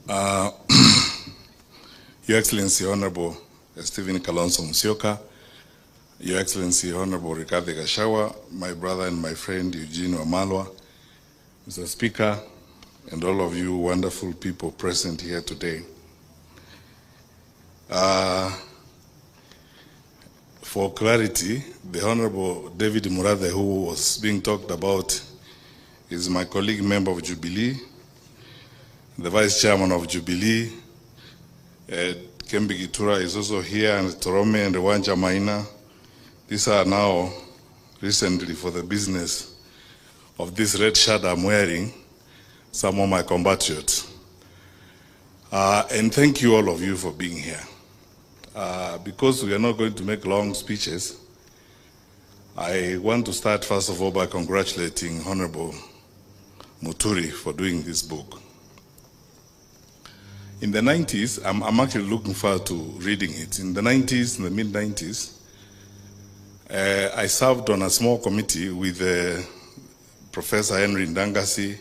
Uh, Your Excellency, Honorable Stephen Kàlonzo Musyoka, Your Excellency, Honorable Rigathi Gachagua, my brother and my friend Eugene Wamalwa, Mr. Speaker, and all of you wonderful people present here today. For clarity, the Honorable David Murathe, who was being talked about, is my colleague member of Jubilee, the Vice Chairman of Jubilee. Kembi Gitura is also here, and Torome and Wanja Maina. These are now recently, for the business of this red shirt I'm wearing, some of my compatriots. And thank you all of you for being here. Because we are not going to make long speeches, I want to start first of all by congratulating Honorable Muturi for doing this book. In the 90s, I'm actually looking forward to reading it. In the 90s, in the mid-90s, I served on a small committee with Professor Henry Ndangasi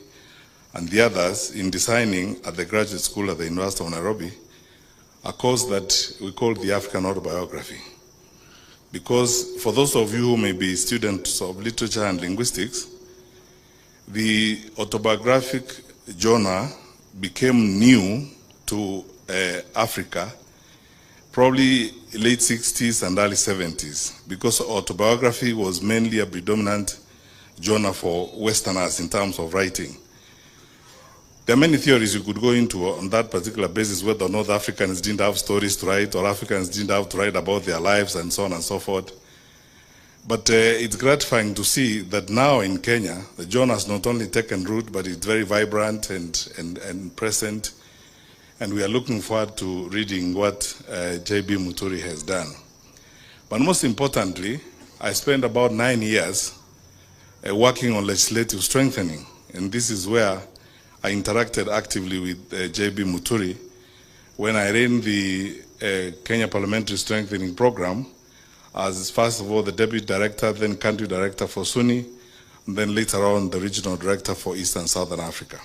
and the others in designing at the graduate school at the University of Nairobi a course that we call the African Autobiography. Because for those of you who may be students of literature and linguistics, the autobiographic genre became new to Africa, probably late 60s and early 70s, because autobiography was mainly a predominant genre for Westerners in terms of writing. There are many theories you could go into on that particular basis, whether North Africans didn't have stories to write or Africans didn't have to write about their lives and so on and so forth. But it's gratifying to see that now in Kenya, the genre has not only taken root, but it's very vibrant and present. And we are looking forward to reading what J.B. Muturi has done. But most importantly, I spent about 9 years working on legislative strengthening. And this is where I interacted actively with J.B. Muturi when I ran the Kenya Parliamentary Strengthening Program as, first of all, the Deputy Director, then Country Director for Sunni, and then later on the Regional Director for East and Southern Africa.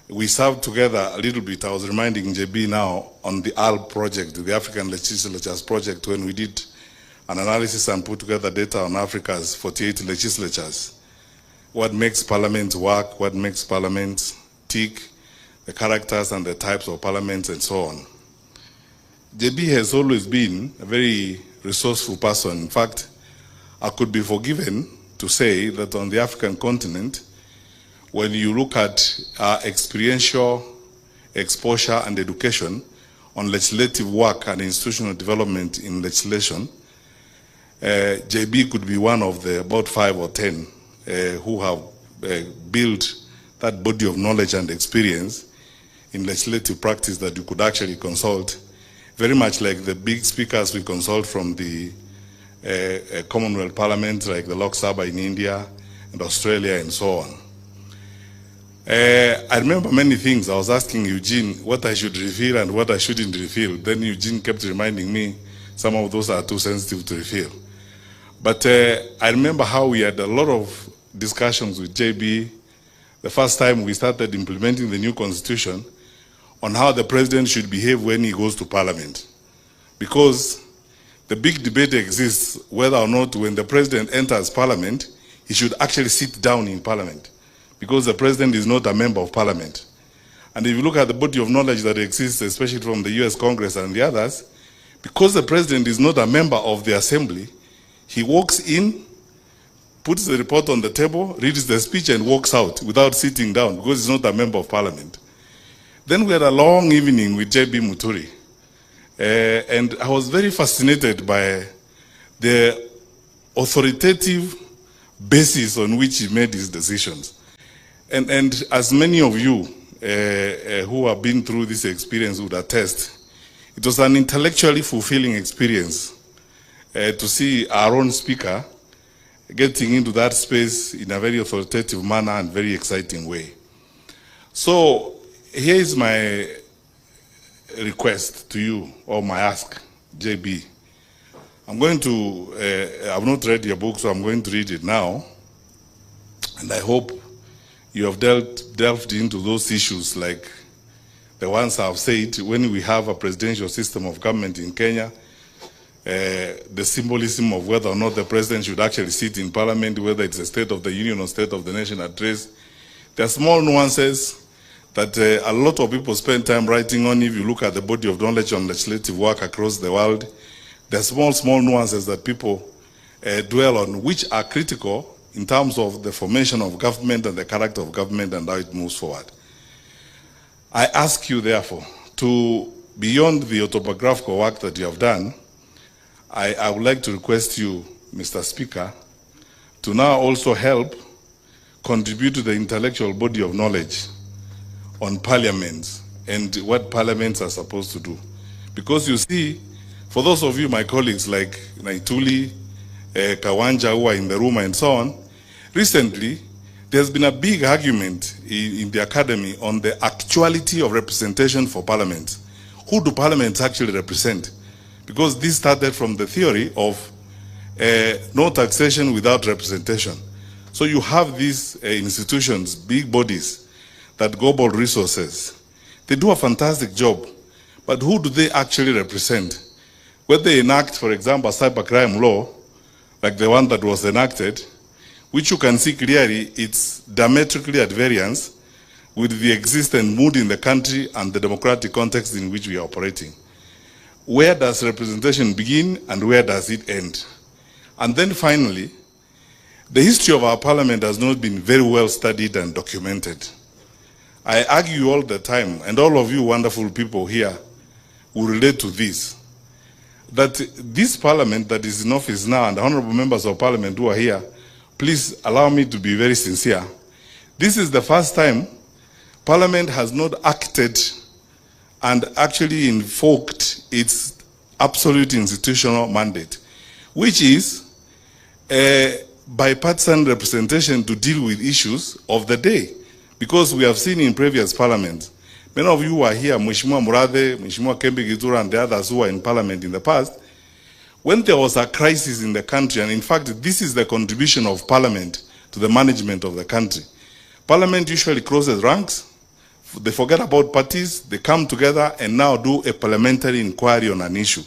We served together a little bit. I was reminding JB now on the ALP project, the African Legislatures project, when we did an analysis and put together data on Africa's 48 legislatures. What makes parliaments work, what makes parliaments tick, the characters and the types of parliaments and so on. JB has always been a very resourceful person. In fact, I could be forgiven to say that on the African continent, when you look at experiential exposure and education on legislative work and institutional development in legislation, JB could be one of the about 5 or 10 who have built that body of knowledge and experience in legislative practice that you could actually consult, very much like the big speakers we consult from the Commonwealth Parliament, like the Lok Sabha in India and Australia and so on. I remember many things. I was asking Eugene what I should reveal and what I shouldn't reveal. Then Eugene kept reminding me some of those are too sensitive to reveal. But I remember how we had a lot of discussions with JB the first time we started implementing the new constitution on how the president should behave when he goes to parliament. Because the big debate exists whether or not when the president enters parliament, he should actually sit down in parliament, because the president is not a member of parliament. And if you look at the body of knowledge that exists, especially from the US Congress and the others, because the president is not a member of the assembly, he walks in, puts the report on the table, reads the speech and walks out without sitting down because he's not a member of parliament. Then we had a long evening with J.B. Muturi. And I was very fascinated by the authoritative basis on which he made his decisions. And as many of you who have been through this experience would attest, it was an intellectually fulfilling experience to see our own speaker getting into that space in a very authoritative manner and very exciting way. So here is my request to you, or my ask, JB. I'm going to, I've not read your book, so I'm going to read it now. And I hope you have delved into those issues like the ones I've said, when we have a presidential system of government in Kenya, the symbolism of whether or not the president should actually sit in parliament, whether it's a State of the Union or State of the Nation address. There are small nuances that a lot of people spend time writing on. If you look at the body of knowledge on legislative work across the world, there are small nuances that people dwell on, which are critical in terms of the formation of government and the character of government and how it moves forward. I ask you, therefore, to, beyond the autobiographical work that you have done, I would like to request you, Mr. Speaker, to now also help contribute to the intellectual body of knowledge on parliaments and what parliaments are supposed to do. Because you see, for those of you, my colleagues like Naituli, Kawanja, who are in the room and so on, recently, there's been a big argument in the academy on the actuality of representation for parliaments. Who do parliaments actually represent? Because this started from the theory of no taxation without representation. So you have these institutions, big bodies that global resources. They do a fantastic job, but who do they actually represent? When they enact, for example, a cybercrime law, like the one that was enacted, which you can see clearly, it's diametrically at variance with the existing mood in the country and the democratic context in which we are operating. Where does representation begin and where does it end? And then finally, the history of our parliament has not been very well studied and documented. I argue all the time, and all of you wonderful people here will relate to this, that this parliament that is in office now and the honorable members of parliament who are here, please allow me to be very sincere. This is the first time parliament has not acted and actually invoked its absolute institutional mandate, which is bipartisan representation to deal with issues of the day. Because we have seen in previous parliaments, many of you who are here, Mheshimiwa Murathe, Mheshimiwa Kembe Githura, and the others who were in parliament in the past, when there was a crisis in the country, and in fact, this is the contribution of parliament to the management of the country. Parliament usually closes ranks, they forget about parties, they come together and now do a parliamentary inquiry on an issue.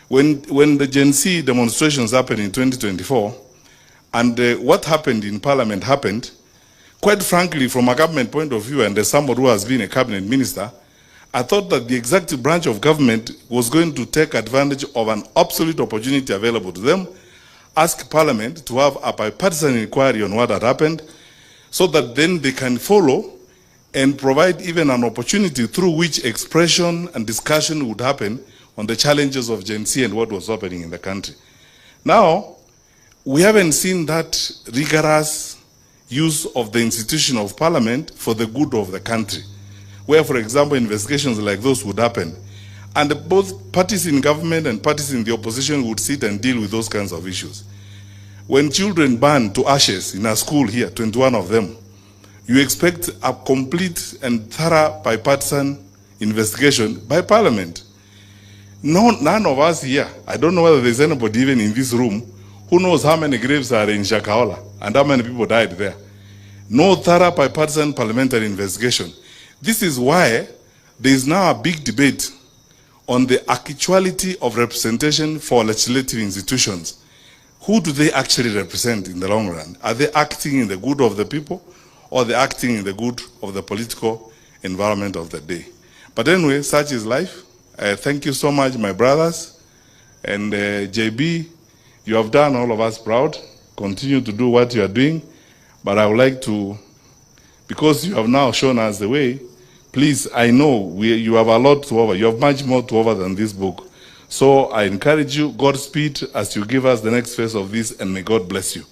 When the Gen Z demonstrations happened in 2024, and what happened in parliament happened, quite frankly, from a government point of view, and as somebody who has been a cabinet minister, I thought that the executive branch of government was going to take advantage of an absolute opportunity available to them, ask parliament to have a bipartisan inquiry on what had happened, so that then they can follow and provide even an opportunity through which expression and discussion would happen on the challenges of Gen Z and what was happening in the country. Now, we haven't seen that rigorous use of the institution of parliament for the good of the country, where, for example, investigations like those would happen, and both parties in government and parties in the opposition would sit and deal with those kinds of issues. When children burn to ashes in a school here, 21 of them, you expect a complete and thorough bipartisan investigation by parliament. None of us here, I don't know whether there's anybody even in this room who knows how many graves are in Shakahola and how many people died there. No thorough bipartisan parliamentary investigation. This is why there is now a big debate on the actuality of representation for legislative institutions. Who do they actually represent in the long run? Are they acting in the good of the people, or are they acting in the good of the political environment of the day? But anyway, such is life. Thank you so much, my brothers. And JB, you have done all of us proud. Continue to do what you are doing. But I would like to, because you have now shown us the way, please, I know you have a lot to offer. You have much more to offer than this book. So I encourage you, Godspeed as you give us the next phase of this, and may God bless you.